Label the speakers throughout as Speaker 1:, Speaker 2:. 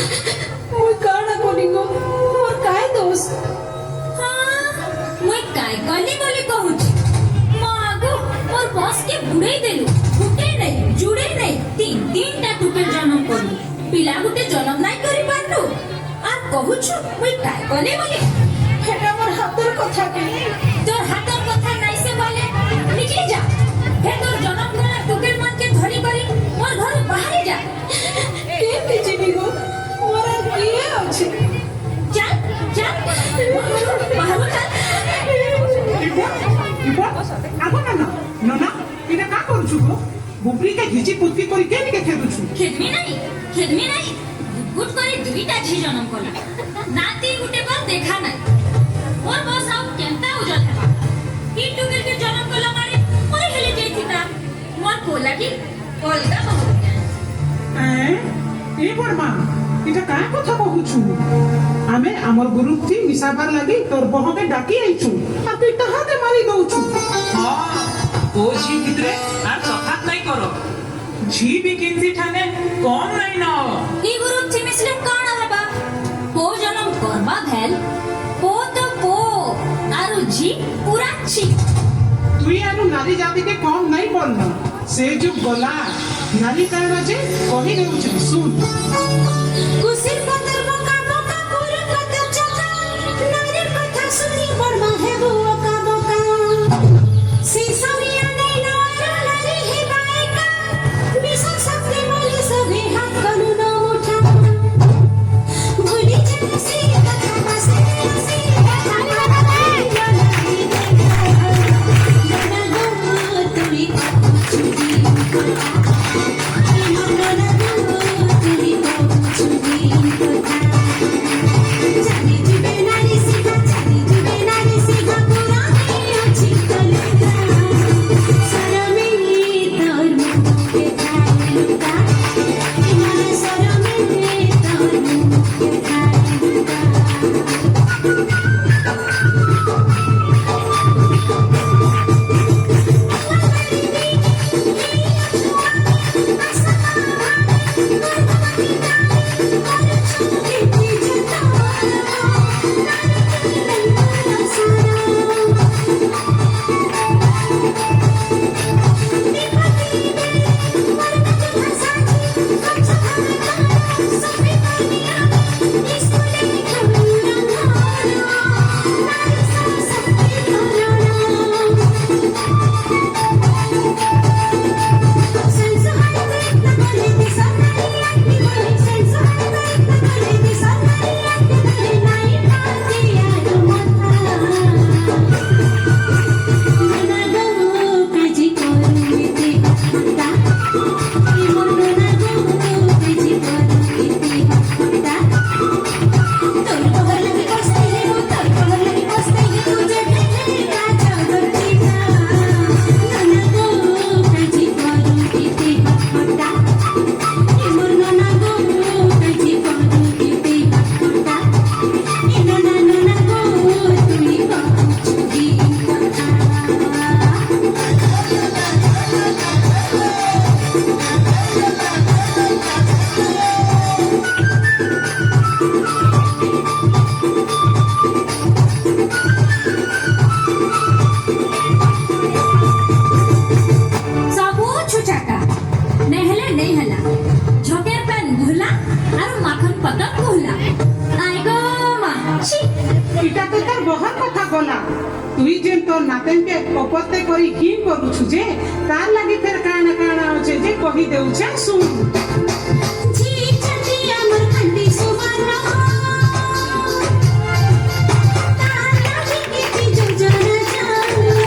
Speaker 1: मुई काना कोनी गो मोर काय दोष
Speaker 2: मुई काय कली बोली कहूची मागो मोर बॉस के बुड़े देलु गुटे नहीं जुड़े नहीं तीन टा टुके जन्म करलु पिला गुटे जन्म नहीं करि पारलु आ कहूछु मुई काय कली बोली
Speaker 1: हेटा मोर हातर कथा के
Speaker 2: तोर हातर कथा नहीं से बोले निकली जा हे तोर जन्म गला टुके मन के धरी करी मोर घर बाहर जा
Speaker 1: केते जीवी गो मोर किए अछि
Speaker 2: चल चल बाहर चल
Speaker 3: आगो ना नना इना का करू गो बुबरी के घिची पुतकी करी के निके खेदुछु
Speaker 2: खेदमी नहीं गुट करी दुईटा झी जन्म कला नाती गुटे पर देखा नहीं मोर बस आउ केंता उजल हेबा की टुकेल के जन्म कला मारे मोर हेले जेथिता मोर कोला की अलगा बहुत
Speaker 3: ए बड़मा इटा का कथा कहूछु आमे हमर गुरुथी मिसाबार लागि तोर बहके डाकी आइछु आ तू तहाते मारी दउछु
Speaker 4: हां ओ झी भितरे आर सफात नहीं करो झी भी किंसी ठाने कम नहीं ना
Speaker 2: ई गुरु थी मिसले काना हेबा पो जन्म करबा भेल पो तो पो आरु झी पूरा छी
Speaker 3: तुई आनु नारी जाति के कम नहीं बोलना से जो गला नारी कहना जे कहि देउछु सुन
Speaker 2: कुसिर पतर बोका बोका पूर पतर चका नारी कथा सुनी बर्मा है बुआ का बोका सी समिया नहीं नारा नारी ही बाइका विश्व शक्ति बोली सभी हाथ कनु न उठा भूली जब सी कथा बसे सी कथा नारी तुरी
Speaker 3: तुई जेन तो नातेन के कपते करी की करूछु जे तार लागि फेर काना काना होचे जे कहि देउछे सुन
Speaker 2: जी चंदी अमर खंडी सुवर्ण तार लागि की जो जन जानो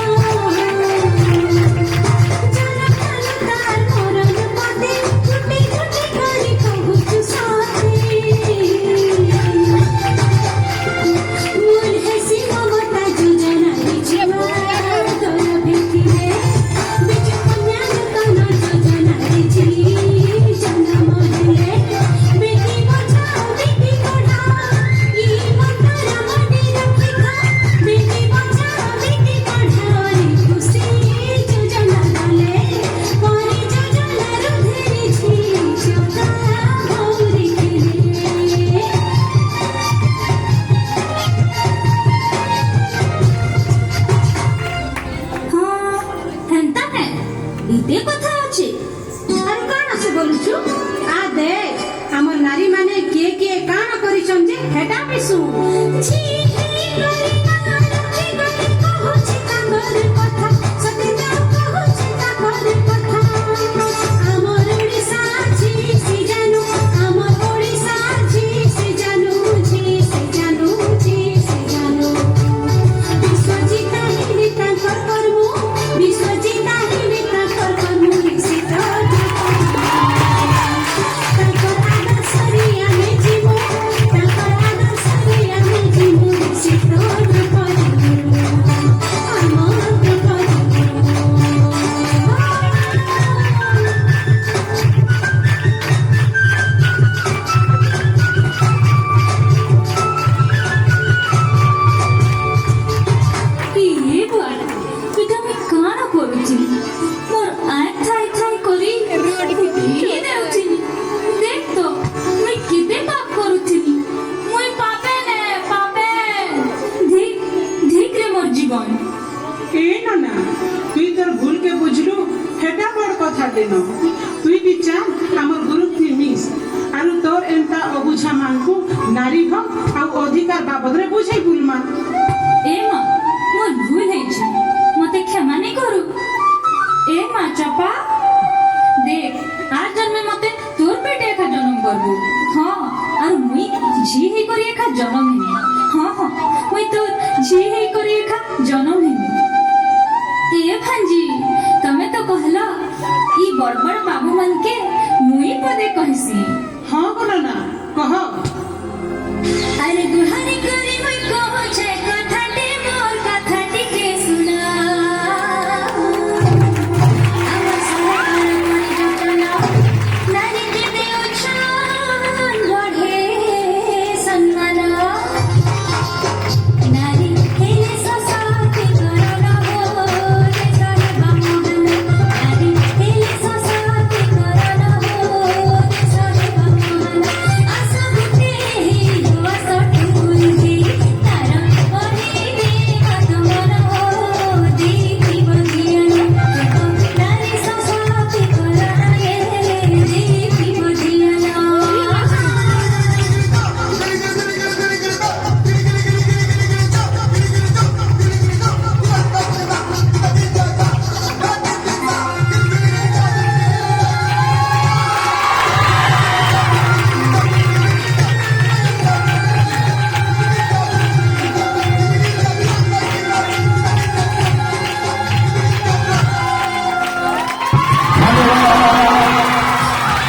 Speaker 2: जन तार मोरन पते टूटी टूटी गाली कहू साथी
Speaker 5: Jangan
Speaker 2: হেটা বিশু ঝি হি গলি না রক্ষি গলি কহুছি তাঙ্গর কথা সতে যাও কহুছি তাঙ্গর কথা আমার ওড়িশা ঝি সি জানু আমার ওড়িশা ঝি সি জানু ঝি সি জানু ঝি সি জানু বিশ্বজিতা হিলি তাঙ্কর কর্ম বিশ্বজিতা হিলি তাঙ্কর কর্ম লিখিত তাঙ্কর আদর্শরে আমি জীব তাঙ্কর আদর্শরে আমি জীব লিখিত জীবন
Speaker 3: এ না না তুই তোর ভুলকে বুঝলু হেটা বড় কথা দেন তুই বি চা আমার গুরু তুই মিস আর তোর এন্তা অবুঝা মানকু নারী ভাব আর অধিকার বাবদরে বুঝাই বুলমা
Speaker 1: এ মা মোর ভুল হয়েছে মতে ক্ষমা নেই করু এ মা চাপা দেখ আর জন্মে মতে তোর পেটে একা জন্ম করবো হ্যাঁ আর মুই ঝি হি করি একা জন্ম